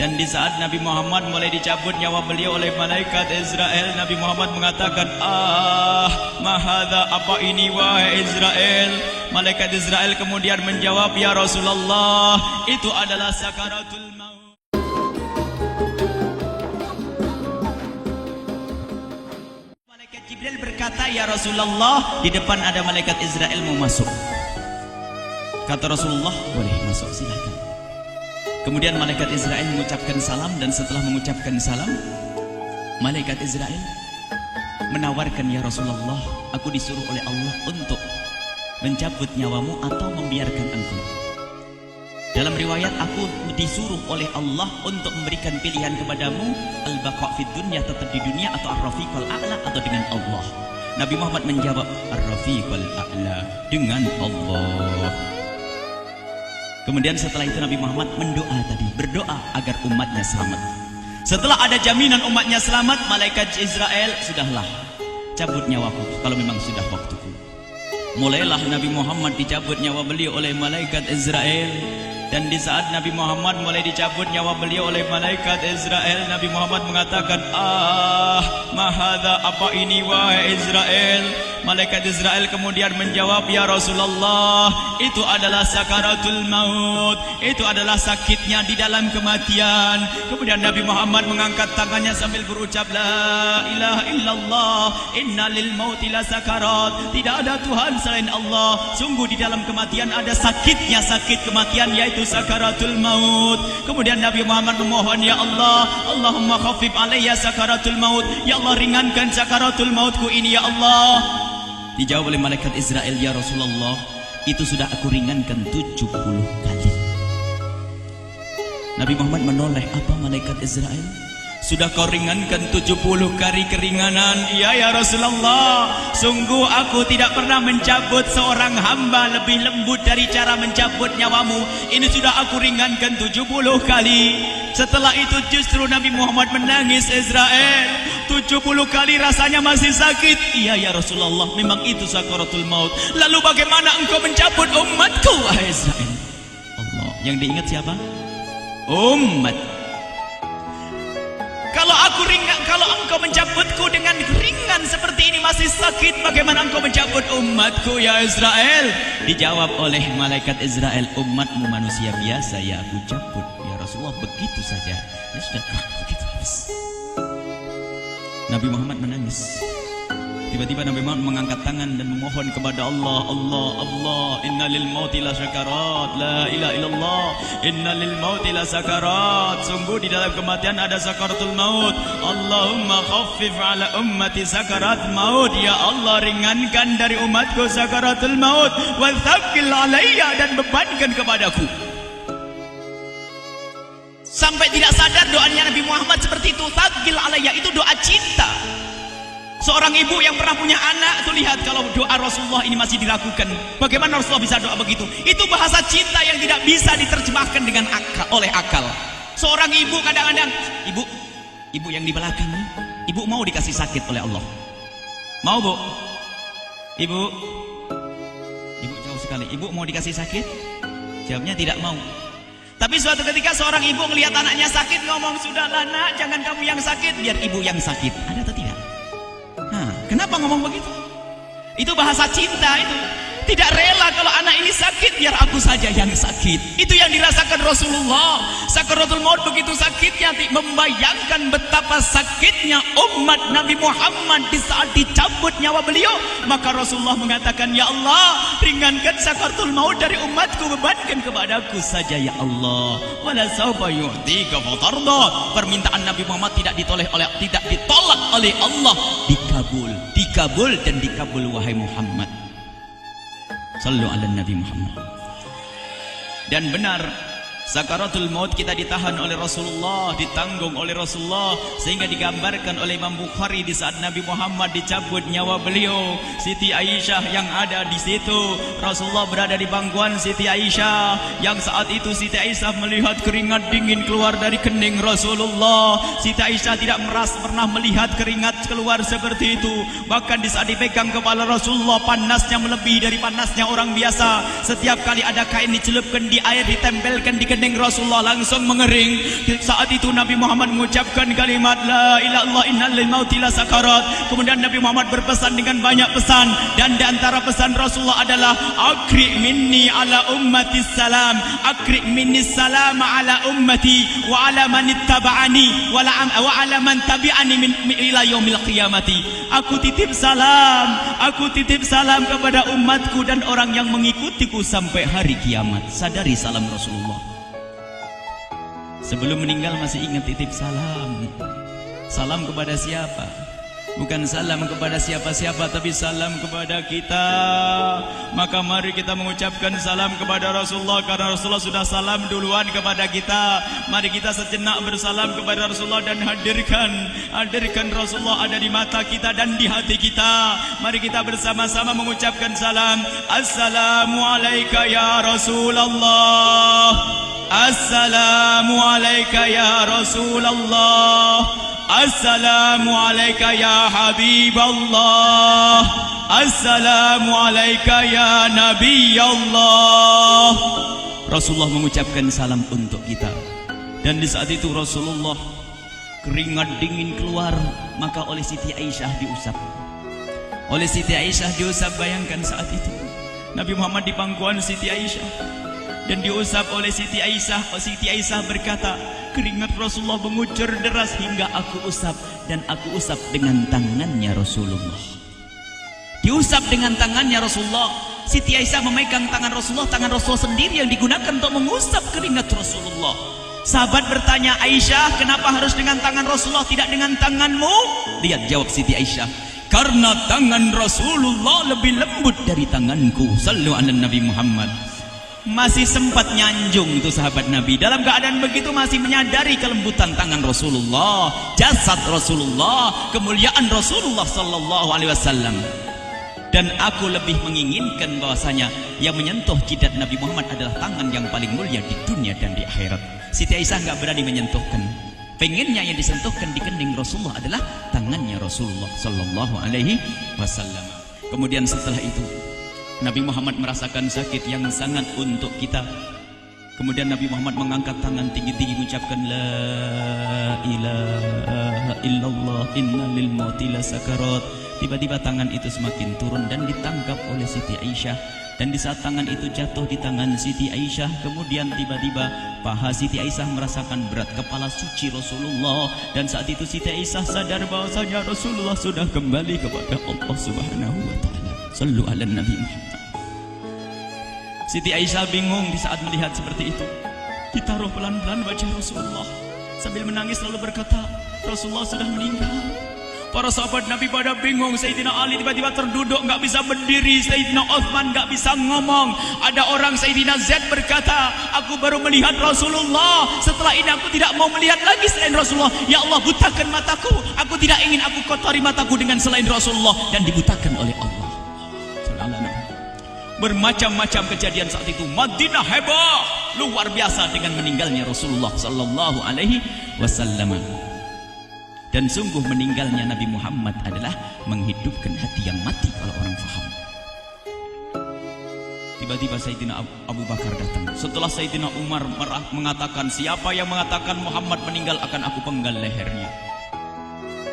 Dan di saat Nabi Muhammad mulai dicabut nyawa beliau oleh malaikat Israel, Nabi Muhammad mengatakan, mahadha, apa ini wahai Israel? Malaikat Israel kemudian menjawab, ya Rasulullah, itu adalah sakaratul maut. Malaikat Jibril berkata, ya Rasulullah, di depan ada malaikat Israel mau masuk. Kata Rasulullah, boleh masuk, silakan. Kemudian malaikat Israel mengucapkan salam, dan setelah mengucapkan salam, malaikat Israel menawarkan, ya Rasulullah, aku disuruh oleh Allah untuk mencabut nyawamu atau membiarkan engkau. Dalam riwayat, aku disuruh oleh Allah untuk memberikan pilihan kepadamu, al-baqa' fid dunya, tetap di dunia, atau ar-rafiqul a'la, atau dengan Allah. Nabi Muhammad menjawab, ar-rafiqul a'la, dengan Allah. Kemudian setelah itu Nabi Muhammad berdoa agar umatnya selamat. Setelah ada jaminan umatnya selamat, malaikat Israel, sudahlah, cabut nyawaku kalau memang sudah waktuku. Mulailah Nabi Muhammad dicabut nyawa beliau oleh malaikat Israel. Dan di saat Nabi Muhammad mulai dicabut nyawa beliau oleh malaikat Israel, Nabi Muhammad mengatakan, mahadha, apa ini wahai Israel? Malaikat Israel kemudian menjawab, ya Rasulullah, itu adalah sakaratul maut, itu adalah sakitnya di dalam kematian. Kemudian Nabi Muhammad mengangkat tangannya sambil berucap, la ilaha illallah, inna lil mauti la sakarat, tidak ada Tuhan selain Allah, sungguh di dalam kematian ada sakitnya, sakit kematian, yaitu sakaratul maut. Kemudian Nabi Muhammad memohon, ya Allah, Allahumma khaffif alayya sakaratul maut, ya Allah, ringankan sakaratul mautku ini, ya Allah. Dijawab oleh malaikat Israel, ya Rasulullah, itu sudah aku ringankan 70 kali. Nabi Muhammad menoleh, apa malaikat Israel? Sudah kau ringankan 70 kali keringanan? Iya ya Rasulullah, sungguh aku tidak pernah mencabut seorang hamba lebih lembut dari cara mencabut nyawamu. Ini sudah aku ringankan 70 kali. Setelah itu justru Nabi Muhammad menangis, Israel, 70 kali rasanya masih sakit. Iya ya Rasulullah, memang itu sakaratul maut. Lalu bagaimana engkau mencabut umatku, wahai Israel? Allah, yang diingat siapa? Umat. Kalau engkau mencabutku dengan ringan seperti ini masih sakit, bagaimana engkau mencabut umatku, ya Israel? Dijawab oleh malaikat Israel, umatmu manusia biasa, ya aku cabut. Ya Rasulullah, begitu saja. Ya sudah, begitu habis. Nabi Muhammad menangis. Tiba-tiba Nabi Muhammad mengangkat tangan dan memohon kepada Allah, Allah, inna lil mauti la sakarat, la ilaha illallah, inna lil mauti la sakarat, sungguh di dalam kematian ada sakaratul maut. Allahumma khaffif ala ummati sakarat maut, ya Allah, ringankan dari umatku sakaratul maut, wa thaqqil alayya, dan bebankan kepadaku. Sampai tidak sadar doanya Nabi Muhammad seperti itu, thaqqil alayya, itu doa cinta. Seorang ibu yang pernah punya anak itu, lihat kalau doa Rasulullah ini masih dilakukan, bagaimana Rasulullah bisa doa begitu? Itu bahasa cinta yang tidak bisa diterjemahkan dengan oleh akal. Seorang ibu kadang-kadang, ibu yang di belakang, ibu mau dikasih sakit oleh Allah? Mau, Bu? Ibu jauh sekali. Ibu mau dikasih sakit? Jawabnya tidak mau. Tapi suatu ketika seorang ibu melihat anaknya sakit, ngomong, sudahlah nak, jangan kamu yang sakit, biar ibu yang sakit. Ada atau tidak? Kenapa ngomong begitu? Itu bahasa cinta itu. Tidak rela kalau anak ini sakit, biar aku saja yang sakit. Itu yang dirasakan Rasulullah. Sakaratul maut begitu sakitnya, membayangkan betapa sakitnya umat Nabi Muhammad di saat dicabut nyawa beliau. Maka Rasulullah mengatakan, ya Allah, ringankan sakaratul maut dari umatku, bebankan kepadaku saja, ya Allah. Wala sawfa yu'tika fatarda. Permintaan Nabi Muhammad tidak ditolak oleh Allah, dikabul dan dikabul, wahai Muhammad. Sallu ala Nabi Muhammad. Dan benar, sakaratul maut kita ditahan oleh Rasulullah, ditanggung oleh Rasulullah, sehingga digambarkan oleh Imam Bukhari di saat Nabi Muhammad dicabut nyawa beliau, Siti Aisyah yang ada di situ. Rasulullah berada di pangkuan Siti Aisyah, yang saat itu Siti Aisyah melihat keringat dingin keluar dari kening Rasulullah. Siti Aisyah tidak pernah melihat keringat keluar seperti itu. Bahkan di saat dipegang kepala Rasulullah, panasnya melebihi dari panasnya orang biasa. Setiap kali ada kain dicelupkan di air, ditempelkan di kening Rasulullah langsung mengering. Saat itu Nabi Muhammad mengucapkan kalimat la ilaha illallah innal lil mauti la sakarat. Kemudian Nabi Muhammad berpesan dengan banyak pesan, dan di antara pesan Rasulullah adalah akri minni ala ummati salam, akri minni salam ala ummati wa ala man ittaba'ani wa ala man tabi'ani min ila yaumil qiyamati. Aku titip salam kepada umatku dan orang yang mengikutiku sampai hari kiamat. Sadari salam Rasulullah. Sebelum meninggal masih ingat titip salam. Salam kepada siapa? Bukan salam kepada siapa-siapa, tapi salam kepada kita. Maka mari kita mengucapkan salam kepada Rasulullah, karena Rasulullah sudah salam duluan kepada kita. Mari kita sejenak bersalam kepada Rasulullah dan hadirkan Rasulullah ada di mata kita dan di hati kita. Mari kita bersama-sama mengucapkan salam. Assalamualaikum ya Rasulullah. Assalamualaikum ya Rasulullah. Assalamualaikum ya Habiballah. Assalamualaikum ya Nabi Allah. Rasulullah mengucapkan salam untuk kita. Dan di saat itu Rasulullah keringat dingin keluar, maka oleh Siti Aisyah diusap. Oleh Siti Aisyah diusap, bayangkan saat itu Nabi Muhammad di pangkuan Siti Aisyah dan diusap oleh Siti Aisyah. Siti Aisyah berkata, keringat Rasulullah mengucur deras hingga aku usap, dan aku usap dengan tangannya Rasulullah. Diusap dengan tangannya Rasulullah. Siti Aisyah memegang tangan Rasulullah sendiri yang digunakan untuk mengusap keringat Rasulullah. Sahabat bertanya, Aisyah, kenapa harus dengan tangan Rasulullah tidak dengan tanganmu? Lihat jawab Siti Aisyah, karena tangan Rasulullah lebih lembut dari tanganku. Sallu ala Nabi Muhammad. Masih sempat nyanjung itu sahabat Nabi. Dalam keadaan begitu masih menyadari kelembutan tangan Rasulullah, jasad Rasulullah, kemuliaan Rasulullah sallallahu alaihi wasallam. Dan aku lebih menginginkan bahwasanya yang menyentuh jidat Nabi Muhammad adalah tangan yang paling mulia di dunia dan di akhirat. Siti Aisyah enggak berani menyentuhkan. Pengennya yang disentuhkan di kening Rasulullah adalah tangannya Rasulullah sallallahu alaihi wasallam. Kemudian setelah itu Nabi Muhammad merasakan sakit yang sangat untuk kita. Kemudian Nabi Muhammad mengangkat tangan tinggi-tinggi mengucapkan la ilaha illallah inna lil mauti la sakarat. Tiba-tiba tangan itu semakin turun dan ditangkap oleh Siti Aisyah. Dan di saat tangan itu jatuh di tangan Siti Aisyah, kemudian tiba-tiba paha Siti Aisyah merasakan berat kepala suci Rasulullah. Dan saat itu Siti Aisyah sadar bahwasanya Rasulullah sudah kembali kepada Allah Subhanahu wa taala. Sallu ala Nabi Muhammad. Siti Aisyah bingung di saat melihat seperti itu. Ditaruh pelan-pelan wajah Rasulullah sambil menangis lalu berkata, Rasulullah sudah meninggal. Para sahabat Nabi pada bingung. Sayyidina Ali tiba-tiba terduduk, nggak bisa berdiri. Sayyidina Uthman nggak bisa ngomong. Ada orang, Sayyidina Zaid berkata, aku baru melihat Rasulullah. Setelah ini aku tidak mau melihat lagi selain Rasulullah. Ya Allah, butakan mataku. Aku tidak ingin aku kotori mataku dengan selain Rasulullah. Dan dibutakan oleh Allah. Bermacam-macam kejadian saat itu. Madinah heboh luar biasa dengan meninggalnya Rasulullah sallallahu alaihi wasallam. Dan sungguh meninggalnya Nabi Muhammad adalah menghidupkan hati yang mati kalau orang faham. Tiba-tiba Sayyidina Abu Bakar datang. Setelah Sayyidina Umar mengatakan, siapa yang mengatakan Muhammad meninggal akan aku penggal lehernya.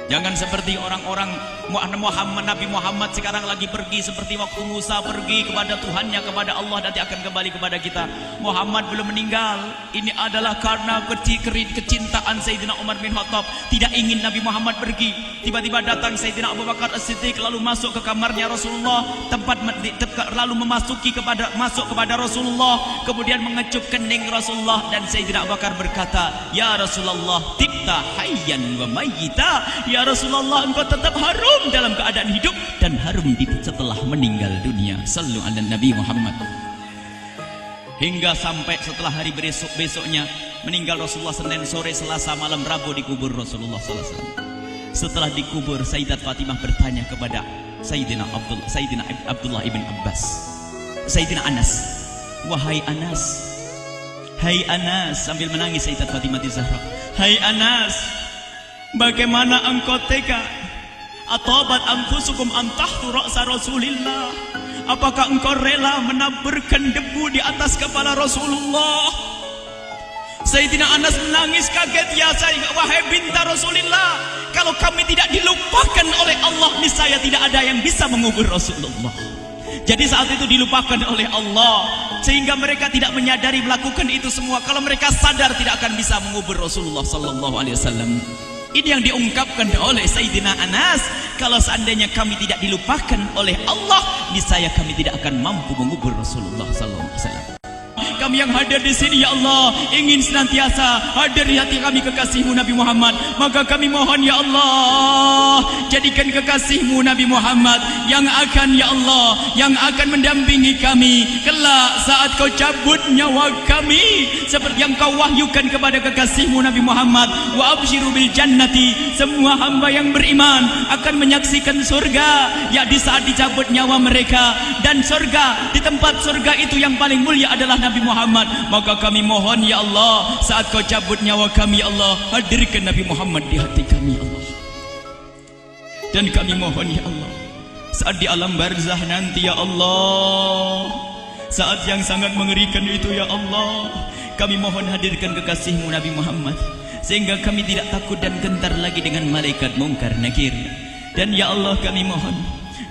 Jangan seperti orang-orang Nabi Muhammad sekarang lagi pergi seperti waktu Musa pergi kepada Tuhannya, kepada Allah, nanti akan kembali kepada kita. Muhammad belum meninggal. Ini adalah karena kecintaan Sayyidina Umar bin Khattab, tidak ingin Nabi Muhammad pergi. Tiba-tiba datang Sayyidina Abu Bakar As-Siddiq lalu masuk ke kamarnya Rasulullah, lalu masuk kepada Rasulullah, kemudian mengecup kening Rasulullah. Dan Sayyidina Abu Bakar berkata, ya Rasulullah, tibta hayyan wa mayyita. Ya Rasulullah, engkau tetap harum dalam keadaan hidup dan harum setelah meninggal dunia. Sallu ala Nabi Muhammad. Hingga sampai setelah hari besoknya meninggal Rasulullah, Senin sore, Selasa malam, Rabu dikubur Rasulullah sallallahu alaihi wasallam. Setelah dikubur, Sayyidat Fatimah bertanya kepada Sayyidina Abdullah ibn Abbas, Sayyidina Anas, wahai Anas, hai Anas, sambil menangis Sayyidat Fatimah Zahra, hai Anas, bagaimana engkau tega? Atabat anfusukum antahtu ra'sa Rasulillah. Apakah engkau rela menaburkan debu di atas kepala Rasulullah? Sayyidina Anas menangis kaget, ya wahai binta Rasulullah, kalau kami tidak dilupakan oleh Allah, niscaya tidak ada yang bisa mengubur Rasulullah. Jadi saat itu dilupakan oleh Allah, sehingga mereka tidak menyadari melakukan itu semua. Kalau mereka sadar, tidak akan bisa mengubur Rasulullah sallallahu alaihi wasallam. Ini yang diungkapkan oleh Sayyidina Anas. Kalau seandainya kami tidak dilupakan oleh Allah, niscaya kami tidak akan mampu mengubur Rasulullah sallallahu alaihi wasallam. Kami yang hadir di sini, ya Allah, ingin senantiasa hadir di hati kami kekasih-Mu Nabi Muhammad. Maka kami mohon, ya Allah, jadikan kekasih-Mu Nabi Muhammad yang akan, ya Allah, yang akan mendampingi kami kelak saat Kau cabut nyawa kami, seperti yang Kau wahyukan kepada kekasih-Mu Nabi Muhammad. Wa absyiru bil jannati, semua hamba yang beriman akan menyaksikan surga, ya di saat dicabut nyawa mereka. Dan surga, di tempat surga itu yang paling mulia adalah Nabi Muhammad. Maka kami mohon, ya Allah, saat Kau cabut nyawa kami, ya Allah, hadirkan Nabi Muhammad di hati kami, ya Allah. Dan kami mohon, ya Allah, saat di alam barzah nanti, ya Allah, saat yang sangat mengerikan itu, ya Allah, kami mohon hadirkan kekasih-Mu Nabi Muhammad, sehingga kami tidak takut dan gentar lagi dengan malaikat mungkar nakir. Dan ya Allah, kami mohon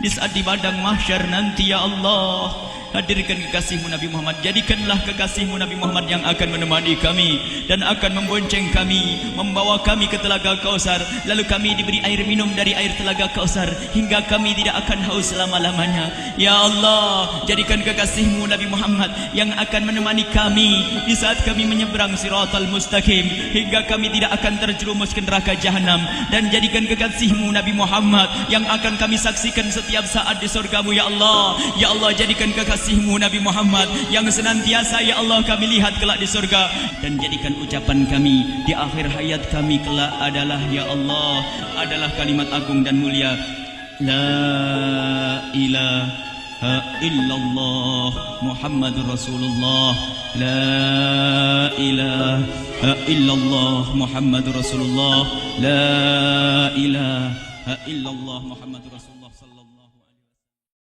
di saat di padang mahsyar nanti, ya Allah, hadirkan kekasih-Mu Nabi Muhammad. Jadikanlah kekasih-Mu Nabi Muhammad yang akan menemani kami dan akan membonceng kami, membawa kami ke telaga Kausar. Lalu kami diberi air minum dari air telaga Kausar hingga kami tidak akan haus selama-lamanya. Ya Allah, jadikan kekasih-Mu Nabi Muhammad yang akan menemani kami di saat kami menyeberang Siratal Mustaqim hingga kami tidak akan terjerumus ke neraka Jahanam. Dan jadikan kekasih-Mu Nabi Muhammad yang akan kami saksikan setiap saat di surga-Mu, ya Allah. Ya Allah, jadikan kekasih-Mu Nabi Muhammad yang senantiasa, ya Allah, kami lihat kelak di surga. Dan jadikan ucapan kami di akhir hayat kami kelak adalah, ya Allah, adalah kalimat agung dan mulia, La ilaha illallah Muhammadur Rasulullah. La ilaha illallah Muhammadur Rasulullah. La ilaha illallah Muhammadur Rasulullah sallallahu